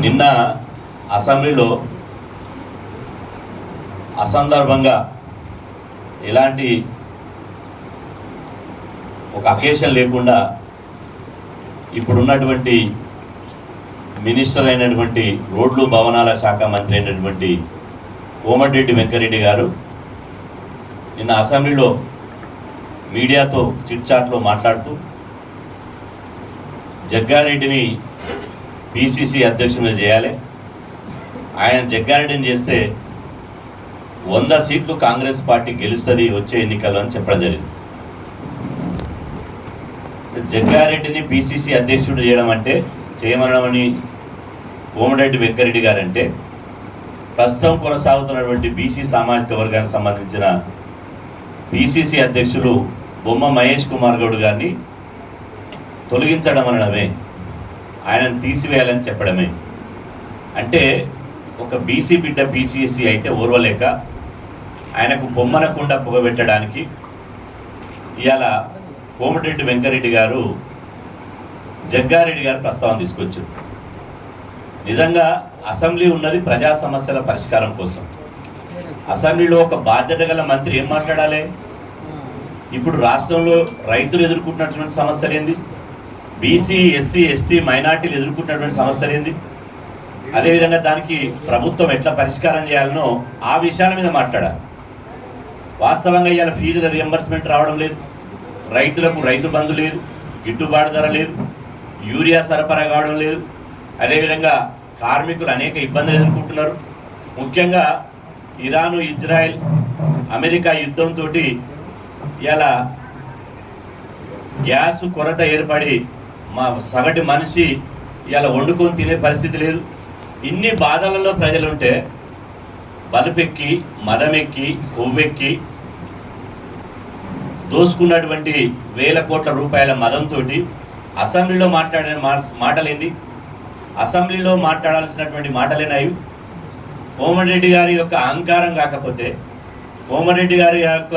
నిన్న అసెంబ్లీలో అసందర్భంగా ఎలాంటి ఒక అకేషన్ లేకుండా ఇప్పుడున్నటువంటి మినిస్టర్ అయినటువంటి రోడ్లు భవనాల శాఖ మంత్రి అయినటువంటి కోమటిరెడ్డి వెంకరెడ్డి గారు నిన్న అసెంబ్లీలో మీడియాతో చిట్చాట్లో మాట్లాడుతూ జగ్గారెడ్డిని పిసిసి అధ్యక్షునిగా చేయాలి, ఆయన జగ్గారెడ్డిని చేస్తే 100 సీట్లు కాంగ్రెస్ పార్టీ గెలుస్తుంది వచ్చే ఎన్నికల్లో అని చెప్పడం జరిగింది. జగ్గారెడ్డిని పిసిసి అధ్యక్షుడు చేయమనమని కోమటిరెడ్డి వెంకరెడ్డి గారంటే ప్రస్తుతం కొనసాగుతున్నటువంటి బీసీ సామాజిక వర్గానికి సంబంధించిన పిసిసి అధ్యక్షులు బొమ్మ మహేష్ కుమార్ గౌడ్ గారిని తొలగించడం అనడమే, ఆయనను తీసివేయాలని చెప్పడమే. అంటే ఒక బీసీ బిడ్డ పిసిసి అయితే ఓర్వలేక ఆయనకు బొమ్మనకుండా పొగబెట్టడానికి ఇవాళ కోమటిరెడ్డి వెంకరెడ్డి గారు జగ్గారెడ్డి గారు ప్రస్తావన తీసుకొచ్చారు. నిజంగా అసెంబ్లీ ఉన్నది ప్రజా సమస్యల పరిష్కారం కోసం. అసెంబ్లీలో ఒక బాధ్యత గల మంత్రి ఏం మాట్లాడాలి? ఇప్పుడు రాష్ట్రంలో రైతులు ఎదుర్కొంటున్నటువంటి సమస్యలు ఏంది? బీసీ ఎస్సీ ఎస్టీ మైనార్టీలు ఎదుర్కొంటున్నటువంటి సమస్యలు ఏంది? అదేవిధంగా దానికి ప్రభుత్వం ఎట్లా పరిష్కారం చేయాలనో ఆ విషయాల మీద మాట్లాడాలి. వాస్తవంగా ఇవాళ ఫీజుల రియంబర్స్మెంట్ రావడం లేదు, రైతులకు రైతు బంధు లేదు, గిట్టుబాటు ధర లేదు, యూరియా సరఫరా కావడం లేదు. అదేవిధంగా కార్మికులు అనేక ఇబ్బందులు ఎదుర్కొంటున్నారు. ముఖ్యంగా ఇరాను ఇజ్రాయెల్ అమెరికా యుద్ధంతో ఇలా గ్యాస్ కొరత ఏర్పడి మా సగటు మనిషి ఇలా వండుకొని తినే పరిస్థితి లేదు. ఇన్ని బాధలలో ప్రజలుంటే బలుపెక్కి మదమెక్కి కొవ్వెక్కి దోసుకున్నటువంటి వేల కోట్ల రూపాయల మదంతో అసెంబ్లీలో మాట్లాడిన మాటలేంది? అసెంబ్లీలో మాట్లాడాల్సినటువంటి మాటలేనాయి? కోమటిరెడ్డి గారి యొక్క అహంకారం కాకపోతే, కోమటిరెడ్డి గారి యొక్క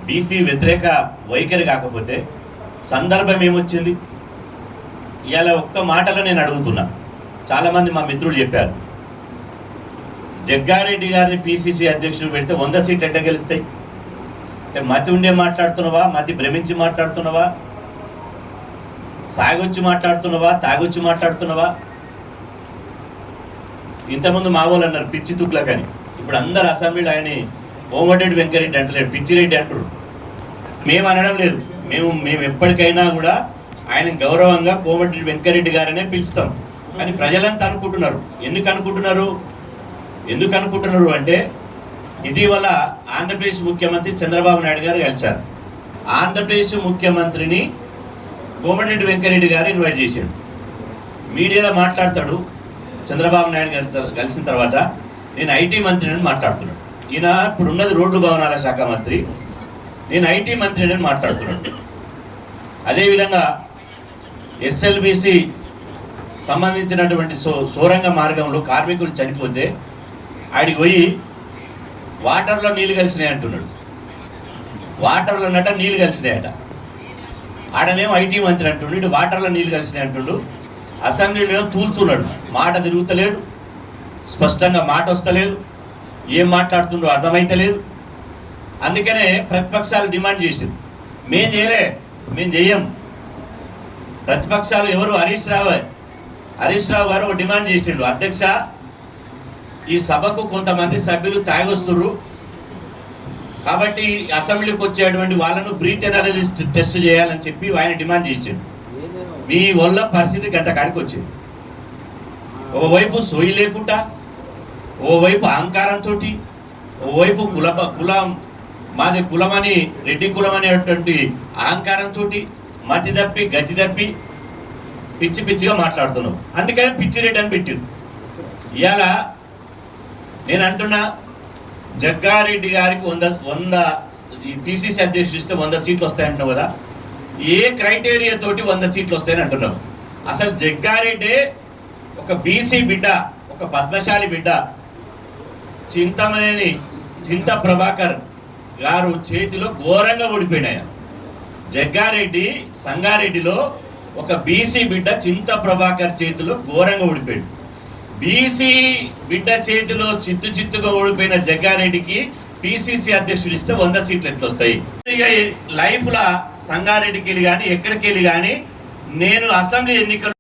బీసీ వ్యతిరేక వైఖరి కాకపోతే సందర్భం ఏమొచ్చింది? ఇవాళ ఒక్క మాటలో నేను అడుగుతున్నా, చాలామంది మా మిత్రులు చెప్పారు, జగ్గారెడ్డి గారిని పిసిసి అధ్యక్షుడు పెడితే 100 సీట్లు ఎట్ట గెలుస్తాయి? అంటే మతి ఉండే మాట్లాడుతున్నావా, మతి భ్రమించి మాట్లాడుతున్నావా, సాగొచ్చి మాట్లాడుతున్నావా, తాగొచ్చి మాట్లాడుతున్నావా? ఇంతకుముందు మా వాళ్ళు అన్నారు పిచ్చి తుక్లకని. ఇప్పుడు అందరు అసెంబ్లీలో ఆయన కోమటిరెడ్డి వెంకరెడ్డి అంటలేరు, పిచ్చిరెడ్డి అంటారు. మేము అనడం లేదు, మేము ఎప్పటికైనా కూడా ఆయన గౌరవంగా కోమటిరెడ్డి వెంకరెడ్డి గారనే పిలుస్తాం. కానీ ప్రజలంతా అనుకుంటున్నారు. ఎందుకు అనుకుంటున్నారు అంటే ఇటీవల ఆంధ్రప్రదేశ్ ముఖ్యమంత్రి చంద్రబాబు నాయుడు గారు కలిశారు. ఆంధ్రప్రదేశ్ ముఖ్యమంత్రిని కోమటిరెడ్డి వెంకరెడ్డి గారు ఇన్వైట్ చేశాడు. మీడియాలో మాట్లాడతాడు. చంద్రబాబు నాయుడు గారు కలిసిన తర్వాత నేను ఐటీ మంత్రిని మాట్లాడుతున్నాడు. ఈయన ఇప్పుడు ఉన్నది రోడ్లు భవనాల శాఖ మంత్రి, నేను ఐటీ మంత్రిని మాట్లాడుతున్నాడు. అదేవిధంగా ఎస్ఎల్బిసి సంబంధించినటువంటి సోరంగ మార్గంలో కార్మికులు చనిపోతే ఆడికి పోయి వాటర్లో నీళ్ళు కలిసినాయి అంటున్నాడు. వాటర్లో నీళ్ళు కలిసినాయట. ఆడనేమో ఐటీ మంత్రి అంటుండు, ఇటు వాటర్లో నీళ్ళు కలిసినాయి అంటుండు. అసెంబ్లీలో తూలుతున్నాడు, మాట తిరుగుతలేడు, స్పష్టంగా మాట వస్తలేదు, ఏం మాట్లాడుతుండో అర్థమైతలేదు. అందుకనే ప్రతిపక్షాలు డిమాండ్ చేసింది, మేము చెయ్యం. ప్రతిపక్షాలు ఎవరు? హరీష్ రావు గారు డిమాండ్ చేసిండు, అధ్యక్ష ఈ సభకు కొంతమంది సభ్యులు తాగొస్తున్నారు కాబట్టి అసెంబ్లీకి వచ్చేటువంటి వాళ్ళను బ్రీత్ ఎనాలిసిస్ టెస్ట్ చేయాలని చెప్పి ఆయన డిమాండ్ చేసిండు. మీ వల్ల పరిస్థితి గంట కాడికి వచ్చింది. ఓవైపు సోయి లేకుండా, ఓవైపు అహంకారంతో, ఓవైపు మాది కులమని రెడ్డి కులం అనేటువంటి అహంకారంతో మతి తప్పి గతి తప్పి పిచ్చిగా మాట్లాడుతున్నావు. అందుకని పిచ్చి రెడ్డి అని పెట్టిండు. ఇవాళ నేను అంటున్నా, జగ్గారెడ్డి గారికి 100 పిసిసి అధ్యక్షుడు ఇస్తే 100 సీట్లు వస్తాయంటున్నావు కదా, ఏ క్రైటీరియా తోటి 100 సీట్లు వస్తాయని అంటున్నావు? అసలు జగ్గారెడ్డి ఒక బీసీ బిడ్డ, ఒక పద్మశాలి బిడ్డ, చింత ప్రభాకర్ గారు చేతిలో ఘోరంగా ఓడిపోయినాయి. జగ్గారెడ్డి సంగారెడ్డిలో ఒక బీసీ బిడ్డ చింత ప్రభాకర్ చేతిలో ఘోరంగా ఓడిపోయాడు. బీసీ బిడ్డ చేతిలో చిత్తుగా ఓడిపోయిన జగ్గారెడ్డికి పిసిసి అధ్యక్షుడు ఇస్తే 100 సీట్లు ఎట్లా వస్తాయి? లైఫ్లో సంగారెడ్డికి వెళ్ళి కానీ ఎక్కడికి వెళ్ళి కానీ నేను అసెంబ్లీ ఎన్నికలు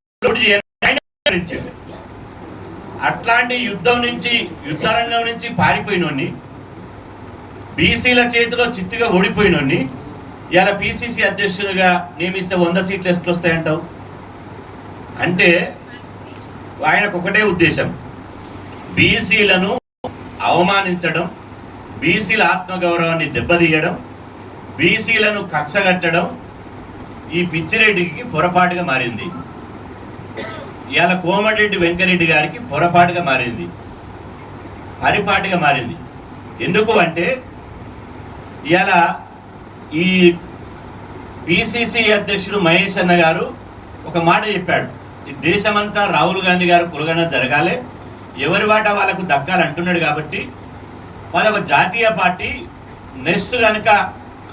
అట్లాంటి యుద్ధరంగం నుంచి పారిపోయినోడిని, బీసీల చేతిలో చిత్తుగా ఓడిపోయినోడిని ఇలా పిసిసి అధ్యక్షునిగా నియమిస్తే 100 సీట్లు ఎట్లు వస్తాయంటావు? అంటే ఆయనకు ఒకటే ఉద్దేశం, బీసీలను అవమానించడం, బీసీల ఆత్మగౌరవాన్ని దెబ్బతీయడం, బీసీలను కక్షగట్టడం ఈ పిచ్చిరెడ్డికి పొరపాటుగా మారింది. ఇవాళ కోమటిరెడ్డి వెంకరెడ్డి గారికి పొరపాటుగా మారింది, పరిపాటిగా మారింది. ఎందుకు అంటే ఇవాళ ఈ పిసిసి అధ్యక్షుడు మహేష్ అన్న గారు ఒక మాట చెప్పాడు, ఈ దేశమంతా రాహుల్ గాంధీ గారు కులగన జరగాలి, ఎవరి వాటా వాళ్ళకు దక్కాలంటున్నాడు. కాబట్టి వాళ్ళొక జాతీయ పార్టీ నెక్స్ట్ కనుక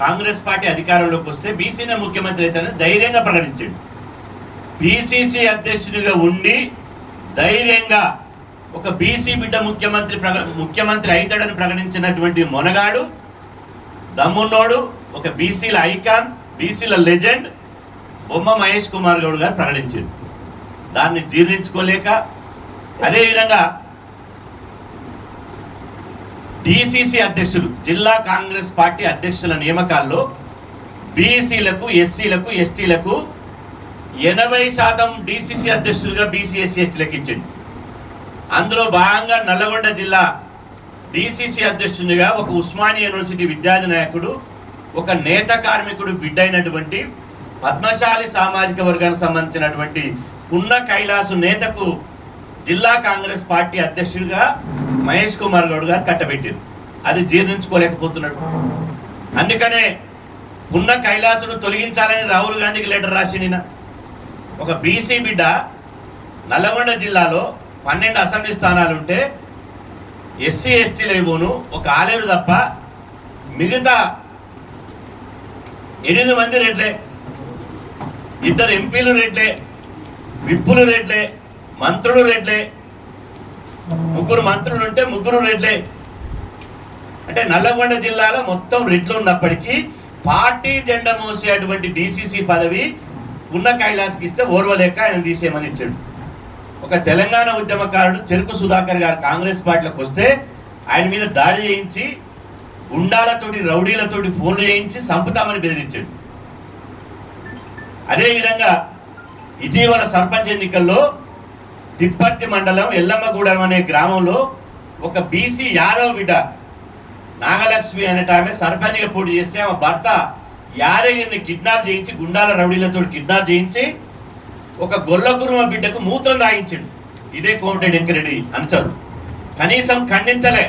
కాంగ్రెస్ పార్టీ అధికారంలోకి వస్తే బీసీనే ముఖ్యమంత్రి అవుతారని ధైర్యంగా ప్రకటించాడు. పిసిసి అధ్యక్షుడిగా ఉండి ధైర్యంగా ఒక బీసీ బిడ్డ ముఖ్యమంత్రి అవుతాడని ప్రకటించినటువంటి మొనగాడు, దమ్మున్నోడు, ఒక బీసీల ఐకాన్, బీసీల లెజెండ్ బొమ్మ మహేష్ కుమార్ గౌడ్ గారు ప్రకటించారు. దాన్ని జీర్ణించుకోలేక అదేవిధంగా డిసిసి అధ్యక్షులు, జిల్లా కాంగ్రెస్ పార్టీ అధ్యక్షుల నియామకాల్లో బీసీలకు, ఎస్సీలకు, ఎస్టీలకు 80% డిసిసి అధ్యక్షులుగా బీసీ, ఎస్సీ, ఎస్టీలకు ఇచ్చింది. అందులో భాగంగా నల్లగొండ జిల్లా డిసిసి అధ్యక్షునిగా ఒక ఉస్మానియా యూనివర్సిటీ విద్యార్థి నాయకుడు, ఒక నేత కార్మికుడు బిడ్డ అయినటువంటి పద్మశాలి సామాజిక వర్గానికి సంబంధించినటువంటి పున్న కైలాసు నేతకు జిల్లా కాంగ్రెస్ పార్టీ అధ్యక్షుడిగా మహేష్ కుమార్ గౌడ్ గారు కట్టబెట్టారు. అది జీర్ణించుకోలేకపోతున్నాడు. అందుకనే పున్న కైలాసును తొలగించాలని రాహుల్ గాంధీకి లెటర్ రాసిన ఒక బీసీ బిడ్డ నల్లగొండ జిల్లాలో 12 అసెంబ్లీ స్థానాలుంటే ఎస్సీ ఎస్టీలు ఇవ్వను ఒక ఆలేరు తప్ప మిగతా 8 మంది రెడ్లే, 2 ఎంపీలు రెడ్లే, విప్పులు రెడ్లే, మంత్రులు రెడ్లే, 3 మంత్రులు ఉంటే 3 రెడ్లే. అంటే నల్లగొండ జిల్లాలో మొత్తం రెడ్లు ఉన్నప్పటికీ పార్టీ జెండా మోసేటువంటి డిసిసి పదవి ఉన్న కైలాస్కి ఇస్తే ఓర్వలేక ఆయన తీసేయమని ఇచ్చాడు. ఒక తెలంగాణ ఉద్యమకారుడు చెరుకు సుధాకర్ గారు కాంగ్రెస్ పార్టీలోకి వస్తే ఆయన మీద దాడి చేయించి గుండాలతోటి, రౌడీలతోటి ఫోన్లు చేయించి చంపుతామని బెదిరించాడు. అదేవిధంగా ఇటీవల సర్పంచ్ ఎన్నికల్లో తిప్పర్తి మండలం ఎల్లమ్మగూడెం అనే గ్రామంలో ఒక బీసీ యాదవ్ బిడ్డ నాగలక్ష్మి అనేట ఆమె సర్పంచ్గా పోటీ చేస్తే ఆమె భర్త యాదగిరిని కిడ్నాప్ చేయించి, గుండాల రౌడీలతో కిడ్నాప్ చేయించి ఒక గొల్లకురుమ బిడ్డకు మూత్రం తాగించాడు. ఇదే కోమటిరెడ్డి వెంకరెడ్డి అనుచరులు కనీసం ఖండించలే.